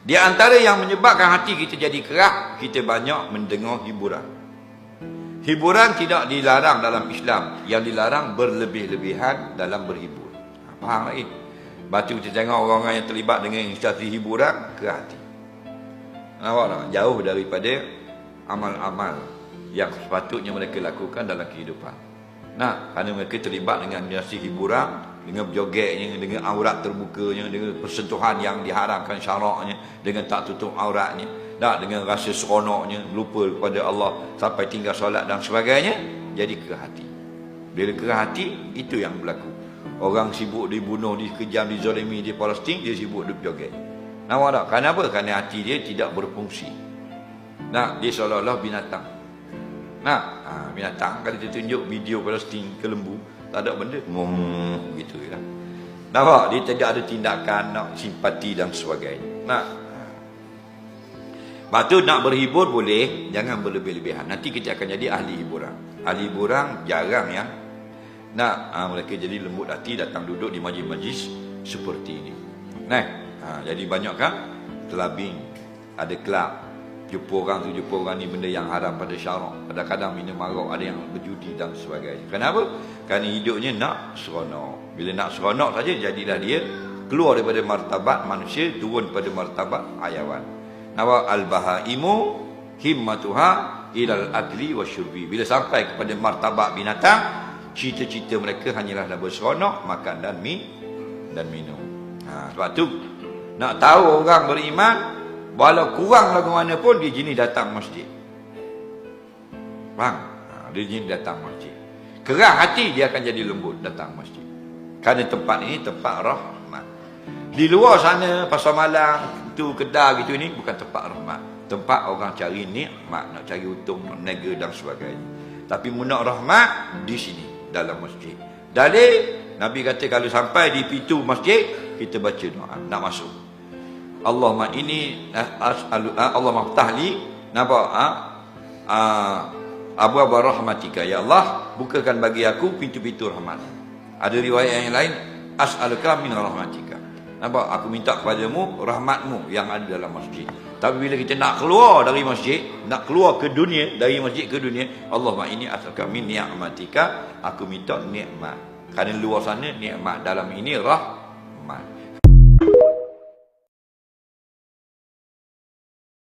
Di antara yang menyebabkan hati kita jadi kerak, kita banyak mendengar hiburan. Hiburan tidak dilarang dalam Islam. Yang dilarang berlebih-lebihan dalam berhibur. Faham lagi? Batu kita tengok orang-orang yang terlibat dengan instansi hiburan, ke hati. Nampak tak? Jauh daripada amal-amal yang sepatutnya mereka lakukan dalam kehidupan. Nah, kerana mereka terlibat dengan instansi hiburan, dengan berjogetnya, dengan aurat terbukanya, dengan persentuhan yang diharamkan syaraknya, dengan tak tutup auratnya, tak, dengan rasa seronoknya, lupa kepada Allah sampai tinggal solat dan sebagainya, jadi ke hati. Bila ke hati, itu yang berlaku. Orang sibuk dibunuh, dikejam, dizalimi di Palestin, dia sibuk duk joget. Nampak tak? Kenapa? Kerana hati dia tidak berfungsi. Nah, dia seolah-olah binatang. Nah, binatang kalau dia tunjuk video Palestin ke lembu, tak ada benda, gitu lah. Nampak? Dia tidak ada tindakan nak simpati dan sebagainya. Nah, lepas tu nak berhibur boleh, jangan berlebih-lebihan. Nanti kita akan jadi ahli hiburan. Ahli hiburan jarang ya. Nah, mereka jadi lembut hati datang duduk di majlis-majlis seperti ini. Nah, jadi banyak kan clubbing, ada kelab, jumpa orang ni benda yang haram pada syarak. Kadang-kadang minum arak, ada yang berjudi dan sebagainya. Kenapa? Kerana hidupnya nak seronok. Bila nak seronok saja, jadilah dia keluar daripada martabat manusia, turun pada martabat hayawan. Nawa al-bahaimu himmatuha ilal akli wasyurbi. Bila sampai kepada martabat binatang, cita-cita mereka hanyalah nak berseronok, makan dan minum. Sebab tu nak tahu orang beriman, walau kurang lagu mana pun, dia jenis datang masjid. Faham? Dia jenis datang masjid. Kerah hati, dia akan jadi lembut datang masjid. Kerana tempat ini tempat rahmat. Di luar sana, pasar malam, itu Kedah gitu ni, bukan tempat rahmat. Tempat orang cari nikmat, nak cari untung, nak nega dan sebagainya. Tapi munak rahmat di sini, dalam masjid. Dalil, Nabi kata kalau sampai di pintu masjid, kita baca doa nak masuk. Allahumma ini Allahumma ftahli abwaab rahmatika, ya Allah, bukakan bagi aku pintu-pintu rahmat. Ada riwayat yang lain, as'aluka min rahmatika. Nampak? Aku minta kepadamu rahmatmu yang ada dalam masjid. Tapi bila kita nak keluar dari masjid, nak keluar ke dunia, dari masjid ke dunia, Allahumma ini as'aluka min ni'matika, aku minta nikmat. Kerana luar sana nikmat, dalam ini rahmat.